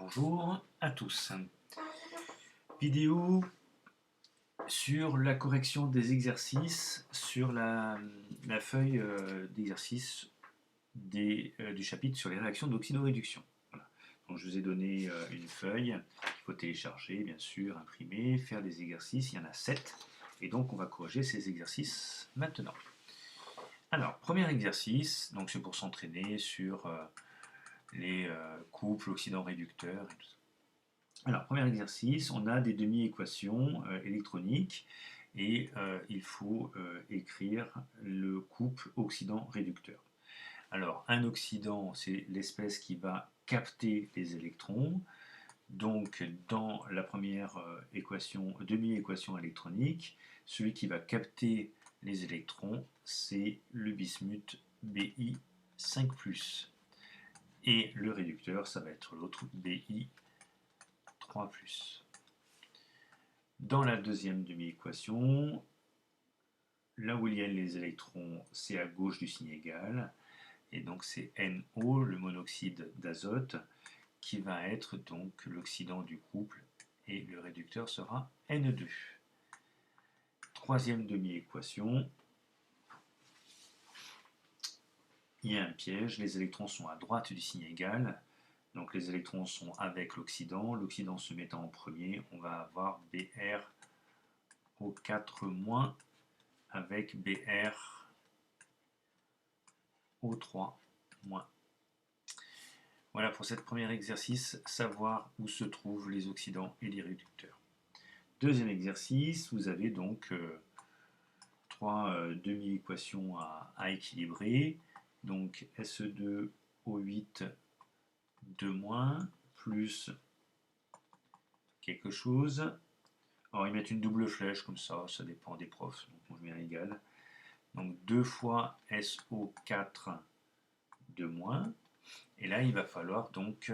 Bonjour à tous. Vidéo sur la correction des exercices sur la feuille d'exercice du chapitre sur les réactions d'oxydoréduction. Voilà. Donc je vous ai donné une feuille qu'il faut télécharger, bien sûr, imprimer, faire des exercices. Il y en a 7. Et donc on va corriger ces exercices maintenant. Alors, premier exercice, donc c'est pour s'entraîner sur les couples oxydant-réducteurs et tout ça. Alors, premier exercice, on a des demi-équations électroniques et il faut écrire le couple oxydant-réducteur. Alors, un oxydant, c'est l'espèce qui va capter les électrons. Donc, dans la première demi-équation électronique, celui qui va capter les électrons, c'est le bismuth Bi5+. Et le réducteur, ça va être l'autre Bi3+. Dans la deuxième demi-équation, là où il y a les électrons, c'est à gauche du signe égal. Et donc c'est NO, le monoxyde d'azote, qui va être donc l'oxydant du couple. Et le réducteur sera N2. Troisième demi-équation, il y a un piège, les électrons sont à droite du signe égal. Donc les électrons sont avec l'oxydant se mettant en premier, on va avoir Br O4- avec Br O3-. Voilà pour cet premier exercice, savoir où se trouvent les oxydants et les réducteurs. Deuxième exercice, vous avez donc trois demi-équations à équilibrer. Donc Se2O8 2- plus quelque chose. Alors ils mettent une double flèche comme ça dépend des profs, donc moi je mets un égal. Donc 2 fois SO4 2-, et là il va falloir donc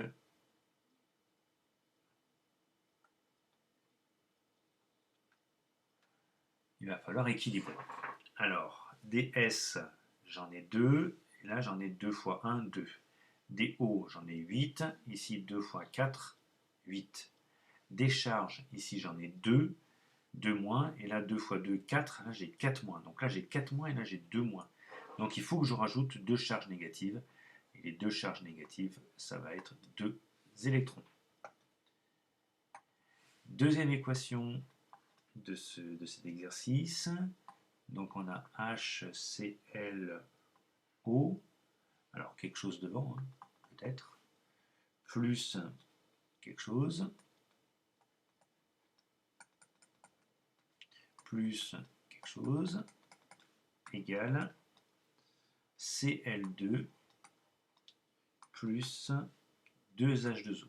équilibrer. Alors DS j'en ai 2, et là j'en ai 2 fois 1, 2. DO j'en ai 8, ici 2 fois 4, 8. Décharge, ici j'en ai 2, 2-, et là 2 fois 2, 4, là j'ai 4-. Donc là j'ai 4- et là j'ai 2-. Donc il faut que je rajoute 2 charges négatives. Et les 2 charges négatives, ça va être 2 électrons. Deuxième équation de cet exercice. Donc on a HClO, alors quelque chose devant, hein, peut-être, plus quelque chose, plus quelque chose, égale Cl2 plus 2H2O.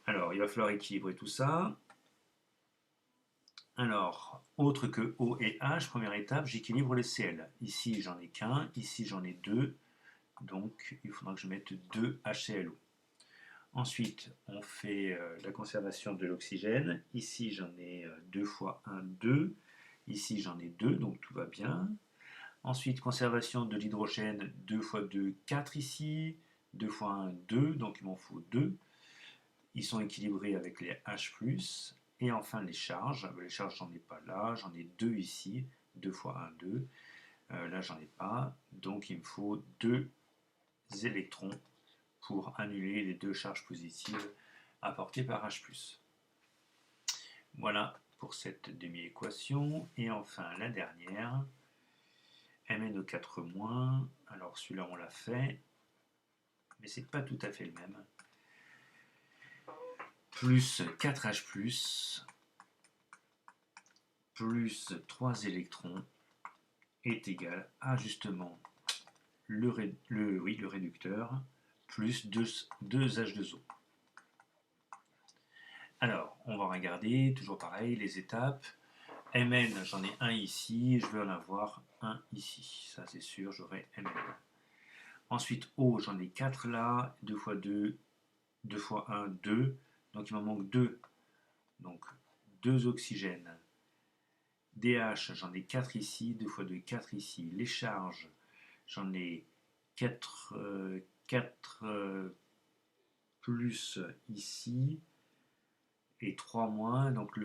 Alors, il va falloir équilibrer tout ça. Alors, autre que O et H, première étape, j'équilibre les Cl. Ici, j'en ai qu'un, ici, j'en ai 2. Donc, il faudra que je mette 2 HClO. Ensuite, on fait la conservation de l'oxygène. Ici, j'en ai 2 fois 1, 2. Ici, j'en ai 2, donc tout va bien. Ensuite, conservation de l'hydrogène, 2 fois 2, 4 ici. 2 fois 1, 2, donc il m'en faut 2. Ils sont équilibrés avec les H+. Et enfin, les charges. Les charges, j'en ai pas là. J'en ai 2 ici. 2 fois 1, 2. Là, j'en ai pas. Donc, il me faut 2 électrons pour annuler les 2 charges positives apportées par H+. Voilà pour cette demi-équation. Et enfin, la dernière, MnO4-. Alors, celui-là, on l'a fait, mais c'est pas tout à fait le même. Plus 4H+, plus 3 électrons est égal à justement le réducteur plus 2H2O. Alors, on va regarder, toujours pareil, les étapes. Mn, j'en ai un ici, je vais en avoir un ici. Ça, c'est sûr, j'aurai Mn. Ensuite, O, j'en ai 4 là, 2 fois 2, 2 fois 1, 2. Donc, il m'en manque 2. Donc, 2 oxygènes. DH, j'en ai 4 ici, 2 fois 2, 4 ici. Les charges, j'en ai 4 plus ici et 3 moins. Donc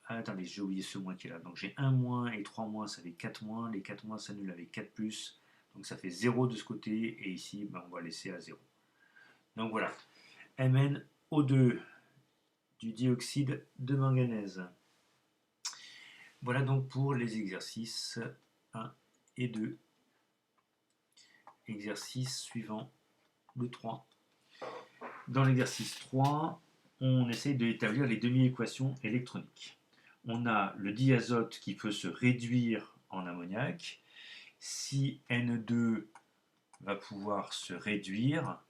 attendez, j'ai oublié ce moins qui est là. Donc j'ai 1 moins et 3 moins, ça fait 4 moins. Les 4 moins s'annulent avec 4 plus. Donc ça fait 0 de ce côté. Et ici, ben, on va laisser à 0. Donc voilà. MnO2 du dioxyde de manganèse. Voilà donc pour les exercices 1 et 2. Exercice suivant, le 3. Dans l'exercice 3, on essaye d'établir les demi-équations électroniques. On a le diazote qui peut se réduire en ammoniac. Si N2 va pouvoir se réduire,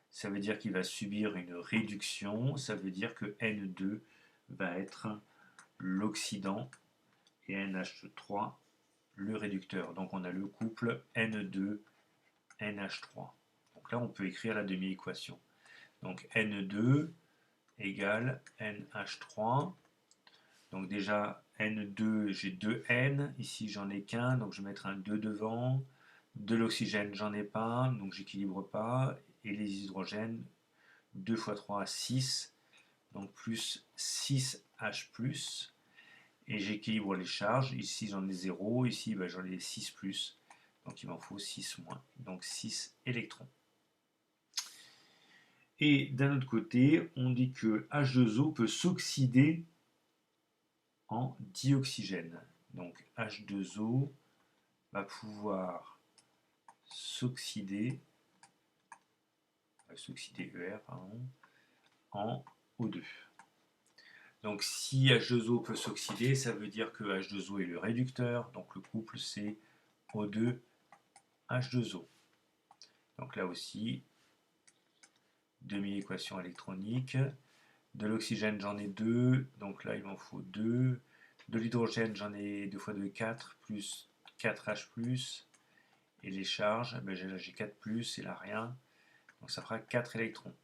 ça veut dire qu'il va subir une réduction. Ça veut dire que N2 va être l'oxydant et NH3 le réducteur. Donc on a le couple N2 NH3. Donc là on peut écrire la demi-équation. Donc N2 égale NH3. Donc déjà N2, j'ai 2 N, ici j'en ai qu'un, donc je vais mettre un 2 devant. De l'oxygène, j'en ai pas, donc j'équilibre pas. Et les hydrogènes, 2 fois 3, 6, donc plus 6H+. Et j'équilibre les charges, ici j'en ai 0, ici ben, j'en ai 6+, donc il m'en faut 6-, donc 6 électrons. Et d'un autre côté, on dit que H2O peut s'oxyder en dioxygène. Donc H2O va pouvoir s'oxyder ER, pardon, en O2. Donc si H2O peut s'oxyder, ça veut dire que H2O est le réducteur, donc le couple c'est O2 H2O. Donc là aussi, demi-équation électronique. De l'oxygène, j'en ai 2, donc là il m'en faut 2. De l'hydrogène, j'en ai 2 fois 2, 4, plus 4H+. Et les charges, ben j'ai 4+, et là rien. Donc ça fera 4 électrons.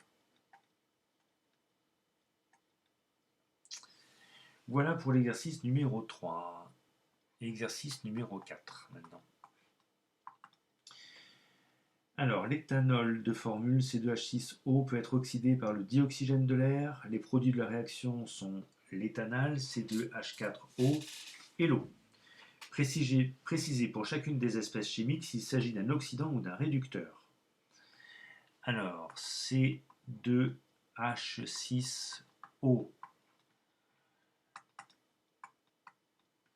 Voilà pour l'exercice numéro 3. Exercice numéro 4 maintenant. Alors, l'éthanol de formule C2H6O peut être oxydé par le dioxygène de l'air. Les produits de la réaction sont l'éthanal, C2H4O et l'eau. Précisez pour chacune des espèces chimiques s'il s'agit d'un oxydant ou d'un réducteur. Alors, C2H6O.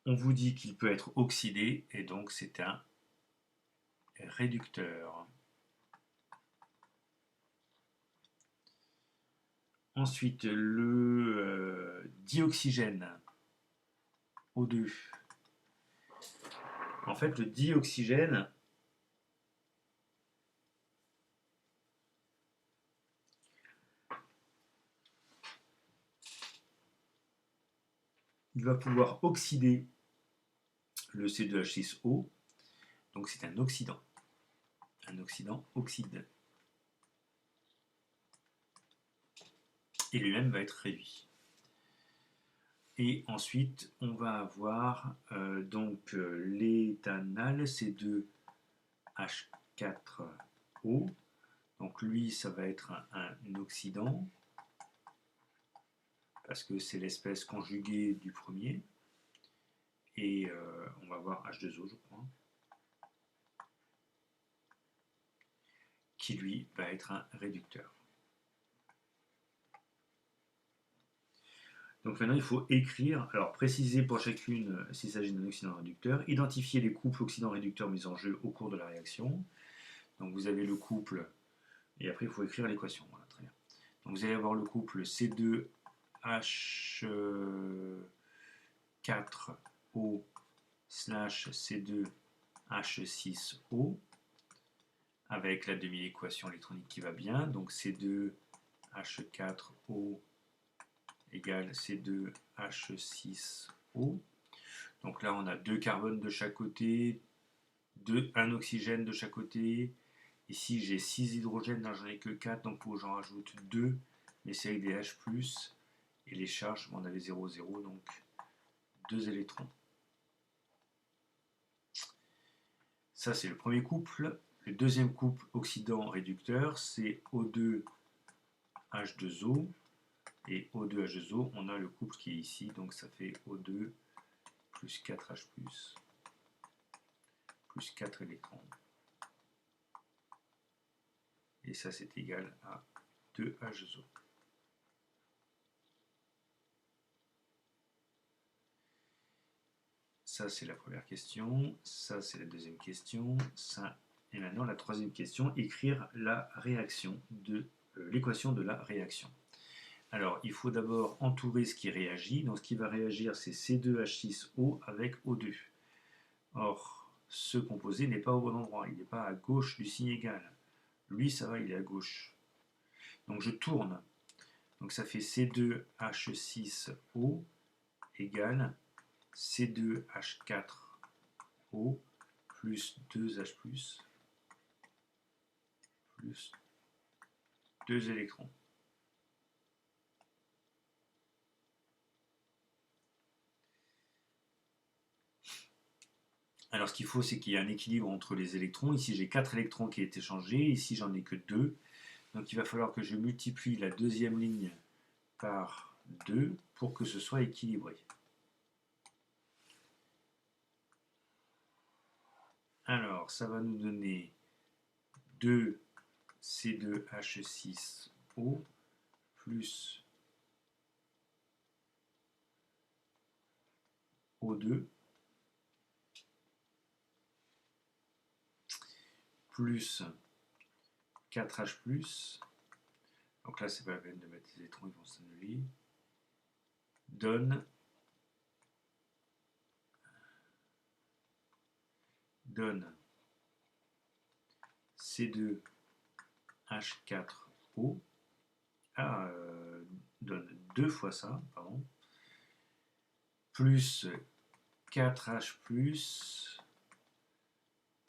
On vous dit qu'il peut être oxydé et donc c'est un réducteur. Ensuite, le dioxygène O2. En fait, le dioxygène, il va pouvoir oxyder le C2H6O, donc c'est un oxydant. Un oxydant oxyde. Et lui-même va être réduit. Et ensuite, on va avoir l'éthanal, C2H4O. Donc lui, ça va être un oxydant, parce que c'est l'espèce conjuguée du premier. Et on va voir H2O, je crois, qui lui va être un réducteur. Donc maintenant, il faut écrire, alors préciser pour chacune s'il s'agit d'un oxydant réducteur, identifier les couples oxydant-réducteurs mis en jeu au cours de la réaction. Donc vous avez le couple, et après il faut écrire l'équation. Voilà, très bien. Donc vous allez avoir le couple C2H4O slash C2H6O avec la demi-équation électronique qui va bien. Donc C2H4O égale C2H6O. Donc là, on a 2 carbones de chaque côté, un oxygène de chaque côté. Ici, j'ai 6 hydrogènes, j'en ai que 4, donc j'en rajoute 2, mais c'est avec des H+, et les charges, on avait 0, 0, donc 2 électrons. Ça, c'est le premier couple. Le deuxième couple oxydant réducteur, c'est O2H2O. Et O2H2O, on a le couple qui est ici, donc ça fait O2 plus 4H+, plus 4 électrons. Et ça, c'est égal à 2H2O. Ça, c'est la première question. Ça, c'est la deuxième question. Ça, et maintenant, la troisième question, écrire la réaction de l'équation de la réaction. Alors, il faut d'abord entourer ce qui réagit. Donc, ce qui va réagir, c'est C2H6O avec O2. Or, ce composé n'est pas au bon endroit. Il n'est pas à gauche du signe égal. Lui, ça va, il est à gauche. Donc, je tourne. Donc, ça fait C2H6O égale C2H4O plus 2H+, plus 2 électrons. Alors ce qu'il faut, c'est qu'il y ait un équilibre entre les électrons. Ici, j'ai 4 électrons qui ont été échangés. Ici, j'en ai que 2. Donc il va falloir que je multiplie la deuxième ligne par 2 pour que ce soit équilibré. Alors, ça va nous donner 2C2H6O plus O2 plus 4H+, donc là c'est pas la peine de mettre les électrons, ils vont s'annuler, donne C2H4O, donne 2 fois ça, pardon, plus 4H+,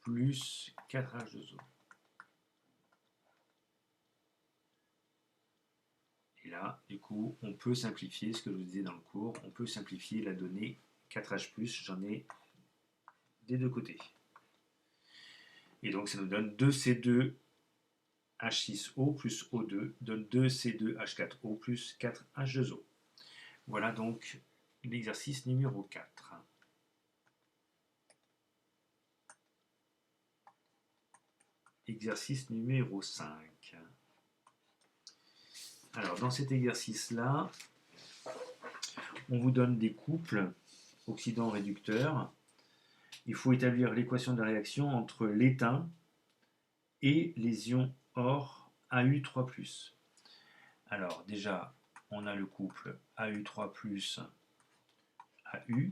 plus 4H2O. Et là, du coup, on peut simplifier ce que je vous disais dans le cours, on peut simplifier la donnée 4H+, j'en ai des deux côtés. Et donc, ça nous donne 2C2H6O plus O2 donne 2C2H4O plus 4H2O. Voilà donc l'exercice numéro 4. Exercice numéro 5. Alors, dans cet exercice-là, on vous donne des couples oxydants-réducteurs. Il faut établir l'équation de la réaction entre l'étain et les ions or AU3+. Alors, déjà, on a le couple AU3+, AU,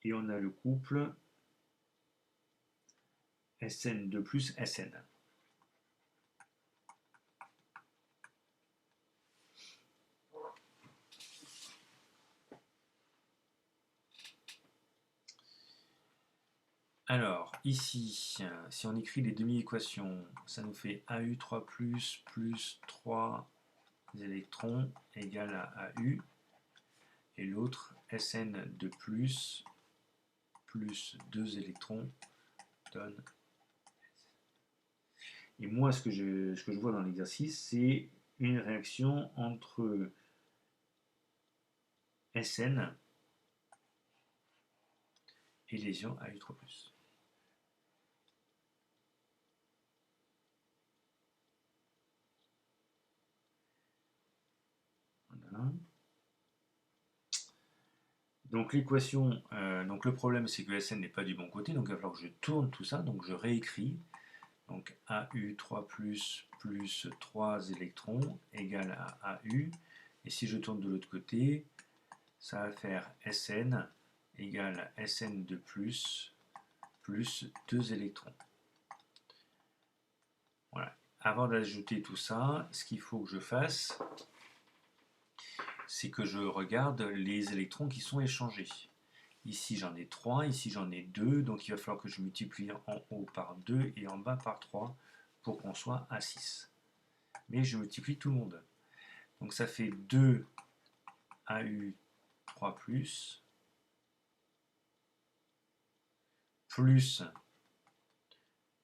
et on a le couple SN2+, SN. Alors, ici, si on écrit les demi-équations, ça nous fait AU3+, plus 3 électrons égale à AU, et l'autre SN2+, plus 2 électrons donne. Et moi, ce que je vois dans l'exercice, c'est une réaction entre SN et les ions AU3+. Voilà. Donc l'équation, donc le problème c'est que SN n'est pas du bon côté, donc il va falloir que je tourne tout ça, donc je réécris. Donc AU3+, plus 3 électrons égale à AU. Et si je tourne de l'autre côté, ça va faire SN égale à SN2+, plus 2 électrons. Voilà. Avant d'ajouter tout ça, ce qu'il faut que je fasse, c'est que je regarde les électrons qui sont échangés. Ici j'en ai 3, ici j'en ai 2, donc il va falloir que je multiplie en haut par 2 et en bas par 3 pour qu'on soit à 6. Mais je multiplie tout le monde. Donc ça fait 2 AU3+, plus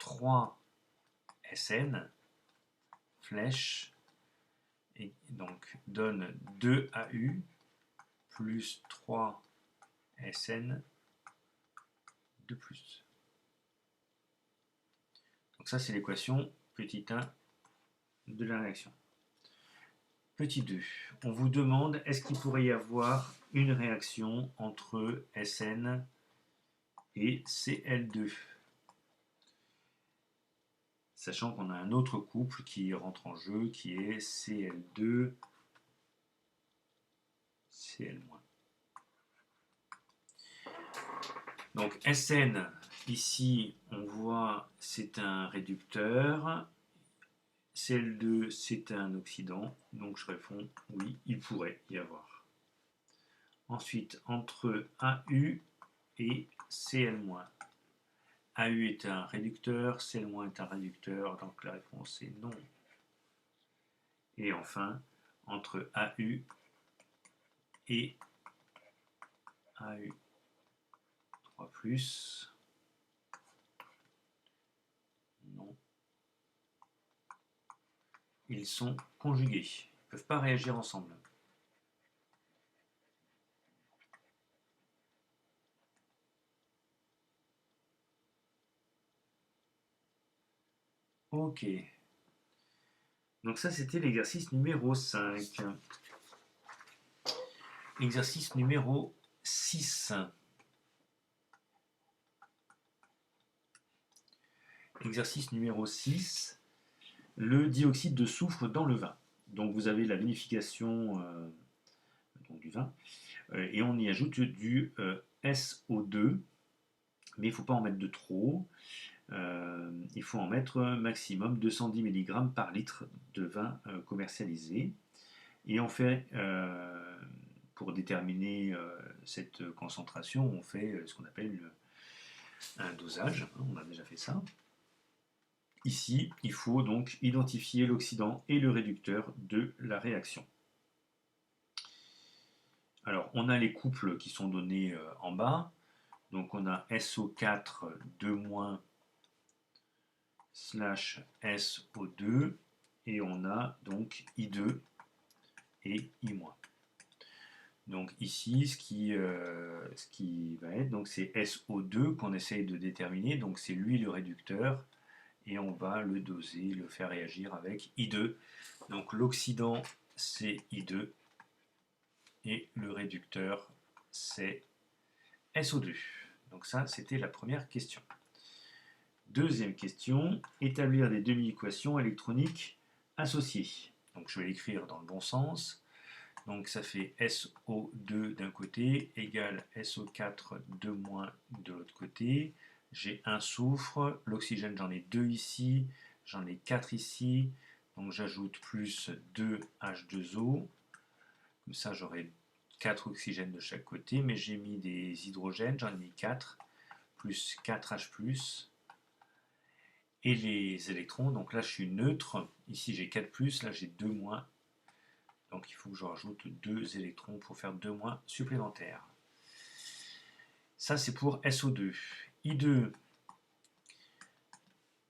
3 SN, flèche, et donc donne 2 AU plus 3 SN de plus. Donc ça, c'est l'équation petit 1 de la réaction. Petit 2, on vous demande est-ce qu'il pourrait y avoir une réaction entre SN et Cl2, sachant qu'on a un autre couple qui rentre en jeu qui est Cl2, Cl-. Donc Sn, ici on voit c'est un réducteur, Cl2 c'est un oxydant, donc je réponds oui, il pourrait y avoir. Ensuite, entre AU et Cl-. AU est un réducteur, Cl- est un réducteur, donc la réponse est non. Et enfin, entre AU et AU3+, non. Ils sont conjugués, ils ne peuvent pas réagir ensemble. Ok. Donc ça, c'était l'exercice numéro 5. Exercice numéro 6. Exercice numéro 6. Le dioxyde de soufre dans le vin. Donc vous avez la vinification du vin et on y ajoute du SO2, mais il ne faut pas en mettre de trop. Il faut en mettre maximum 210 mg par litre de vin commercialisé. Et on fait, pour déterminer cette concentration, on fait ce qu'on appelle un dosage. On a déjà fait ça. Ici, il faut donc identifier l'oxydant et le réducteur de la réaction. Alors, on a les couples qui sont donnés en bas. Donc, on a SO4 2- slash SO2 et on a donc I2 et I-. Donc ici, ce qui va être, donc c'est SO2 qu'on essaye de déterminer, donc c'est lui le réducteur, et on va le doser, le faire réagir avec I2. Donc l'oxydant, c'est I2, et le réducteur, c'est SO2. Donc ça, c'était la première question. Deuxième question, établir des demi-équations électroniques associées. Donc je vais l'écrire dans le bon sens. Donc ça fait SO2 d'un côté égale SO4 2- de l'autre côté. J'ai un soufre, l'oxygène j'en ai 2 ici, j'en ai 4 ici. Donc j'ajoute plus 2 H2O. Comme ça j'aurai 4 oxygènes de chaque côté, mais j'ai mis des hydrogènes, j'en ai mis 4, plus 4 H+. Et les électrons, donc là je suis neutre, ici j'ai 4+, là j'ai 2-. Donc il faut que je rajoute 2 électrons pour faire 2- supplémentaires. Ça c'est pour SO2. I2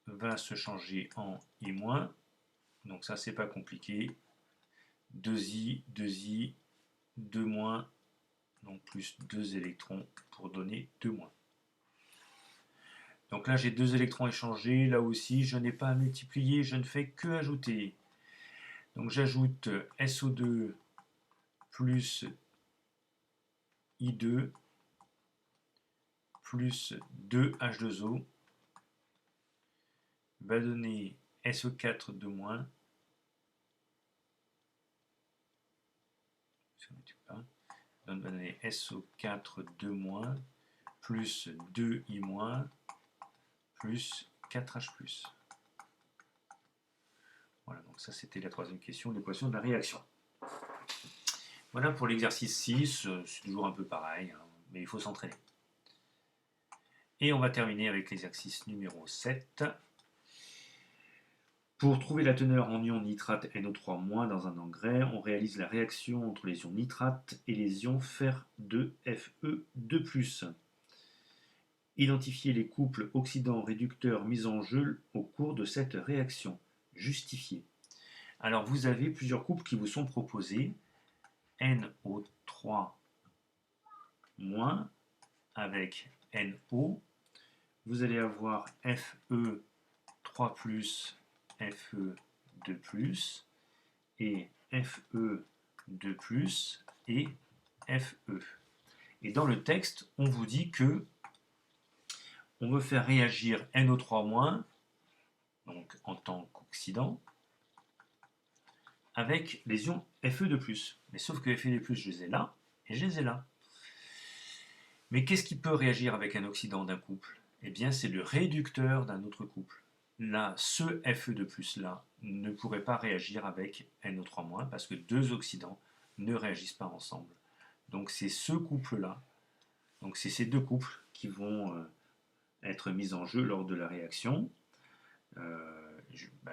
va se changer en I-. Donc ça c'est pas compliqué. 2I, 2I, 2-, donc plus 2 électrons pour donner 2-. Donc là j'ai 2 électrons échangés, là aussi je n'ai pas à multiplier, je ne fais que ajouter. Donc j'ajoute SO2 plus I2 plus 2H2O va donner SO4 2-, va donner SO4 2- plus 2I- plus 4H+. Voilà, donc ça c'était la troisième question, l'équation de la réaction. Voilà pour l'exercice 6, c'est toujours un peu pareil, hein, mais il faut s'entraîner. Et on va terminer avec l'exercice numéro 7. Pour trouver la teneur en ion nitrate NO3- dans un engrais, on réalise la réaction entre les ions nitrate et les ions fer2 Fe2+. Identifier les couples oxydants-réducteurs mis en jeu au cours de cette réaction. Justifier. Alors vous avez plusieurs couples qui vous sont proposés. NO3- avec NO. Vous allez avoir Fe3+, Fe2+, et Fe2+, et Fe. Et dans le texte, on vous dit que on veut faire réagir NO3-, donc en tant qu'oxydant, avec les ions Fe2+. Mais sauf que Fe2+, je les ai là, et je les ai là. Mais qu'est-ce qui peut réagir avec un oxydant d'un couple? Eh bien, c'est le réducteur d'un autre couple. Là, ce Fe2+, là, ne pourrait pas réagir avec NO3-, parce que deux oxydants ne réagissent pas ensemble. Donc c'est ce couple-là, donc c'est ces deux couples qui vont être mis en jeu lors de la réaction.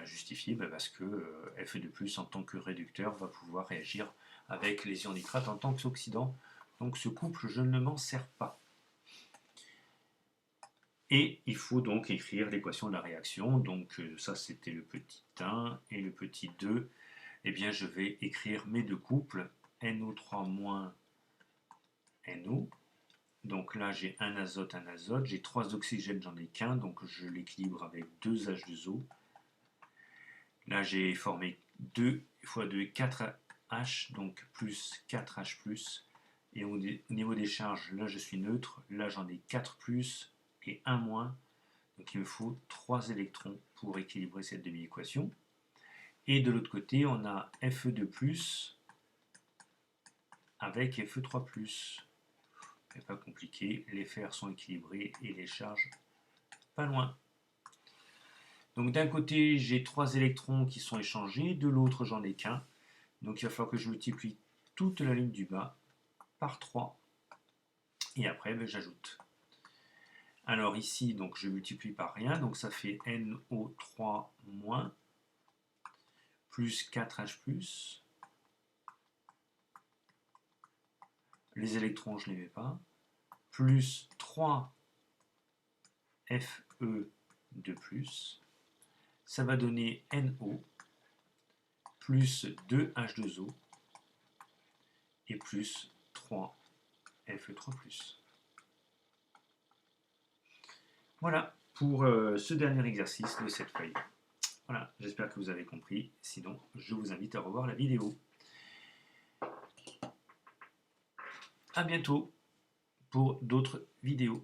Justifié parce que Fe2+, en tant que réducteur, va pouvoir réagir avec les ions nitrates en tant qu'oxydant. Donc ce couple, je ne m'en sers pas. Et il faut donc écrire l'équation de la réaction. Donc ça, c'était le petit 1 et le petit 2. Eh bien, je vais écrire mes deux couples, NO3- NO. Donc là, j'ai un azote, j'ai 3 oxygènes, j'en ai qu'un, donc je l'équilibre avec 2 H2O. Là, j'ai formé 2 x 2, 4H, donc plus 4H+. Et au niveau des charges, là, je suis neutre. Là, j'en ai 4+, et 1-. Donc, il me faut 3 électrons pour équilibrer cette demi-équation. Et de l'autre côté, on a Fe2+, avec Fe3+. C'est pas compliqué, les fers sont équilibrés et les charges pas loin. Donc d'un côté, j'ai 3 électrons qui sont échangés, de l'autre, j'en ai qu'un. Donc il va falloir que je multiplie toute la ligne du bas par 3. Et après, j'ajoute. Alors ici, donc, je multiplie par rien, donc ça fait NO3- plus 4H+. Les électrons, je ne les mets pas. Plus 3 Fe2+. Ça va donner NO plus 2 H2O et plus 3 Fe3+. Voilà pour ce dernier exercice de cette feuille. Voilà, j'espère que vous avez compris. Sinon, je vous invite à revoir la vidéo. À bientôt pour d'autres vidéos.